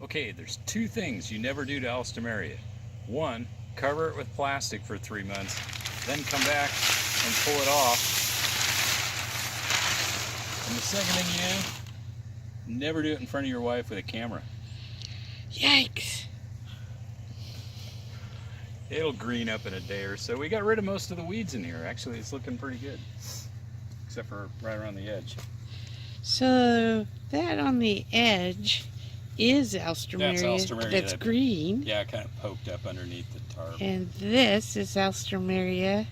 Okay, there's two things you never do to alstromeria. One, cover it with plastic for 3 months, then come back and pull it off. And the second thing you do, never do it in front of your wife with a camera. Yikes. It'll green up in a day or so. We got rid of most of the weeds in here. Actually, it's looking pretty good. Except for right around the edge. So that on the edge is alstromeria. That's green. Yeah, kind of poked up underneath the tarp. And this is alstromeria.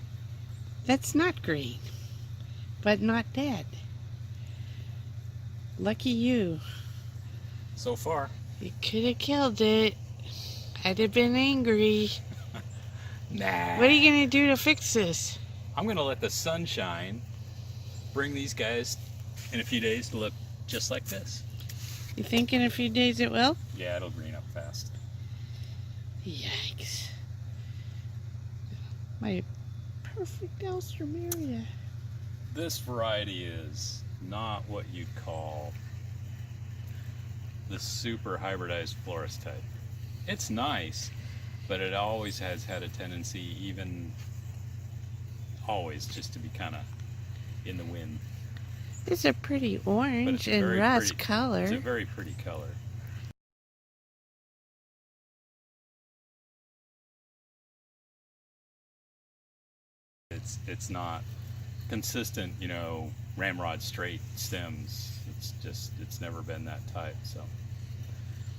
That's not green, but not dead. Lucky you. So far. You could have killed it. I'd have been angry. Nah. What are you going to do to fix this? I'm going to let the sunshine bring these guys in a few days to look just like this. You think in a few days it will? Yeah, it'll green up fast. Yikes. My perfect alstromeria. This variety is not what you'd call the super hybridized florist type. It's nice, but it always has had a tendency, even always, just to be kind of in the wind. It's a pretty orange and rust color. It's a very pretty color. It's not consistent, you know, ramrod straight stems. It's never been that type. So,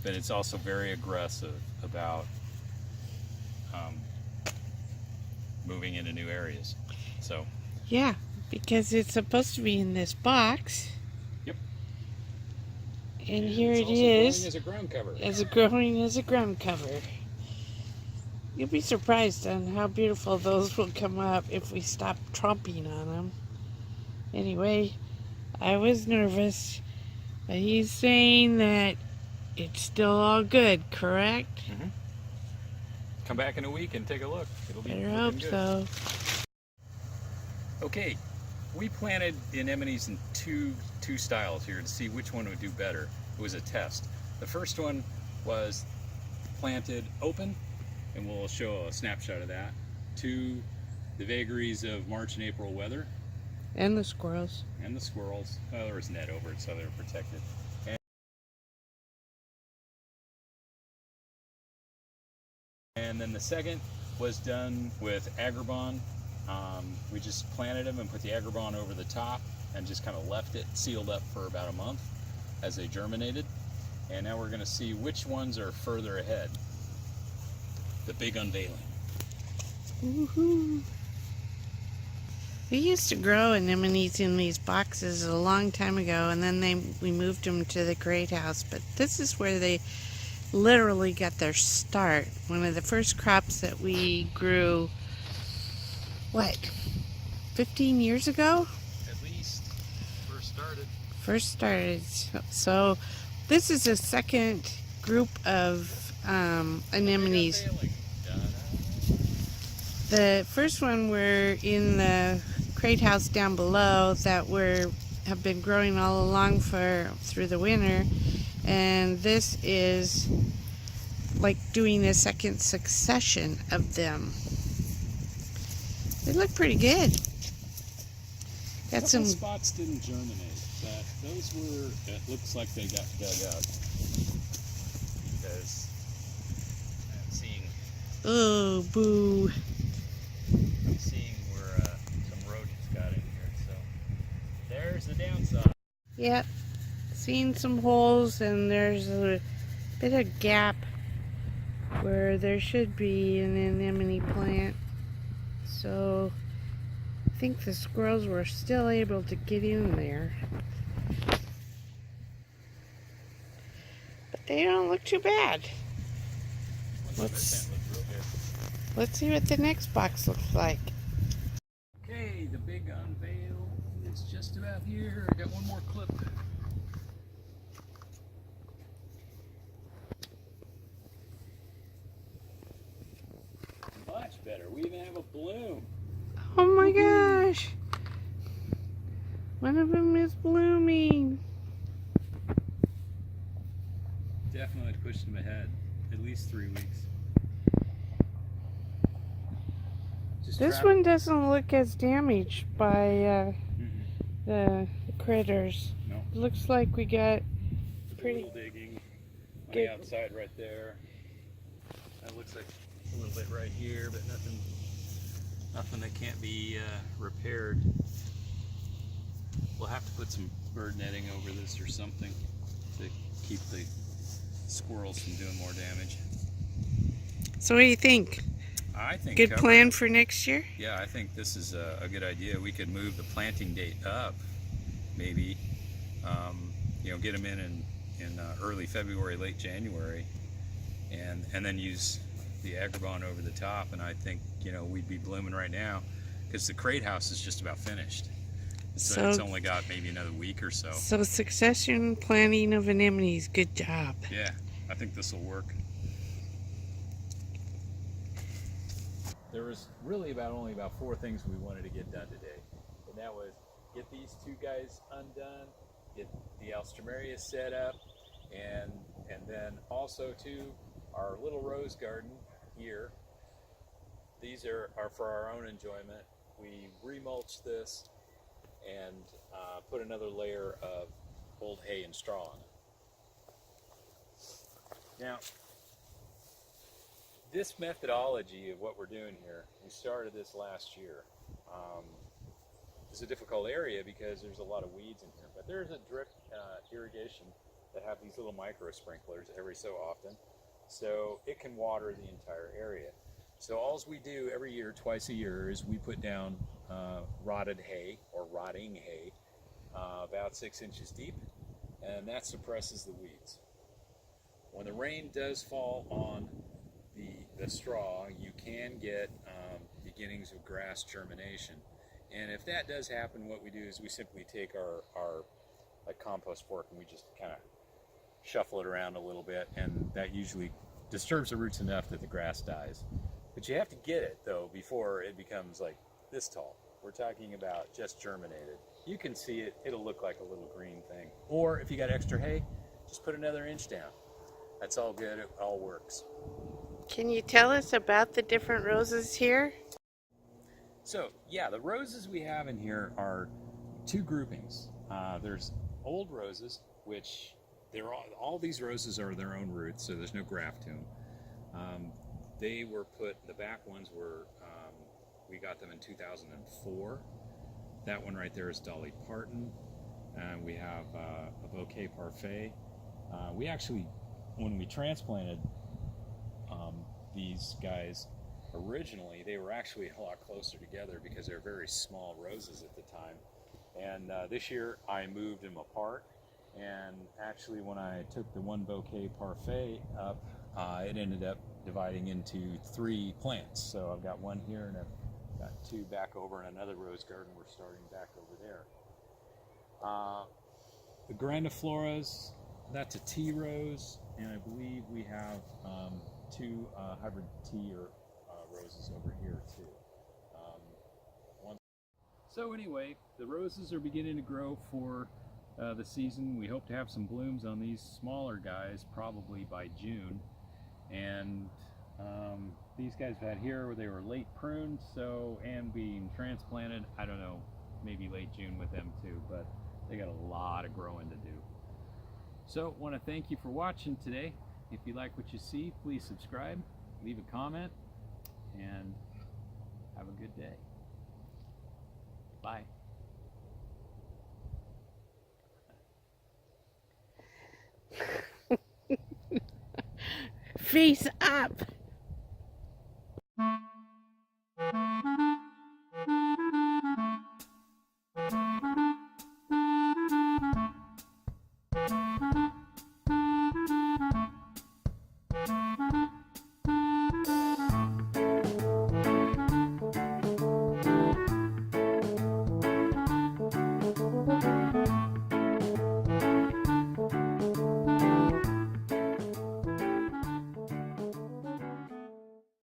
but it's also very aggressive about moving into new areas. So yeah, because it's supposed to be in this box. Yep. And here it is. Growing as a ground cover. Growing as a ground cover. You'll be surprised on how beautiful those will come up if we stop tromping on them. Anyway, I was nervous, but he's saying that it's still all good, correct? Mm-hmm. Come back in a week and take a look. It'll be I hope good. so. Okay, we planted anemones in two styles here to see which one would do better. It was a test. The first one was planted open, and we'll show a snapshot of that, to the vagaries of March and April weather. And the squirrels. And the squirrels. Well, there was net over it, so they were protected. And then the second was done with agribon. We just planted them and put the agribon over the top and just kind of left it sealed up for about a month as they germinated. And now we're going to see which ones are further ahead. The big unveiling. Woohoo! We used to grow anemones in these boxes a long time ago, and then we moved them to the great house. But this is where they literally got their start. One of the first crops that we grew, what, 15 years ago? At least. First started. So this is a second group of anemones. The first one were in the crate house down below that have been growing all along through the winter, and this is like doing a second succession of them. They look pretty good. Got some spots didn't germinate, but those were, it looks like they got dug up because I'm seeing. Oh, boo. I'm seeing where some rodents got in here, so there's the downside. Yep, seen some holes, and there's a bit of gap where there should be an anemone plant. So I think the squirrels were still able to get in there. But they don't look too bad. Let's see what the next box looks like. Okay, the big unveil is just about here. I got one more clip. Much better. We even have a bloom. Oh my gosh! One of them is blooming. definitely pushed them ahead at least 3 weeks. This one doesn't look as damaged by the critters. No. It looks like we got pretty little digging on good. the outside right there. That looks like a little bit right here, but nothing that can't be repaired. We'll have to put some bird netting over this or something to keep the squirrels from doing more damage. So what do you think? I think good plan for next year? Yeah, I think this is a good idea. We could move the planting date up, maybe. You know, get them in early February, late January, and then use the Agribon over the top. And I think, you know, we'd be blooming right now because the crate house is just about finished. So it's only got maybe another week or so. So succession planting of anemones, good job. Yeah, I think this will work. There was really only about 4 things we wanted to get done today, and that was get these 2 guys undone, get the alstromeria set up, and then also too our little rose garden here. These are for our own enjoyment. We remulched this and put another layer of old hay and straw on it. Now, this methodology of what we're doing here, we started this last year. It's a difficult area because there's a lot of weeds in here, but there's a drip irrigation that have these little micro sprinklers every so often, so it can water the entire area. So all we do every year, twice a year, is we put down rotted hay or rotting hay about 6 inches deep, and that suppresses the weeds. When the rain does fall on the straw, you can get beginnings of grass germination. And if that does happen, what we do is we simply take our like compost fork and we just kind of shuffle it around a little bit, and that usually disturbs the roots enough that the grass dies. But you have to get it though before it becomes like this tall. We're talking about just germinated. You can see it, it'll look like a little green thing. Or if you got extra hay, just put another inch down. That's all good, it all works. Can you tell us about the different roses here? So yeah, the roses we have in here are 2 groupings. There's old roses, which all these roses are their own roots, so there's no graft to them. They were the back ones were, we got them in 2004. That one right there is Dolly Parton. We have a bouquet parfait. We actually, when we transplanted these guys, originally they were actually a lot closer together because they're very small roses at the time. And this year I moved them apart, and actually when I took the one bouquet parfait up, it ended up dividing into 3 plants. So I've got 1 here, and I've got 2 back over in another rose garden we're starting back over there. The grandifloras, that's a tea rose, and I believe we have 2 hybrid tea or roses over here too. So anyway, the roses are beginning to grow for the season. We hope to have some blooms on these smaller guys probably by June. And these guys I've had here, they were late pruned, and being transplanted, I don't know, maybe late June with them too, but they got a lot of growing to do. So want to thank you for watching today. If you like what you see, please subscribe, leave a comment, and have a good day. Bye. Face up.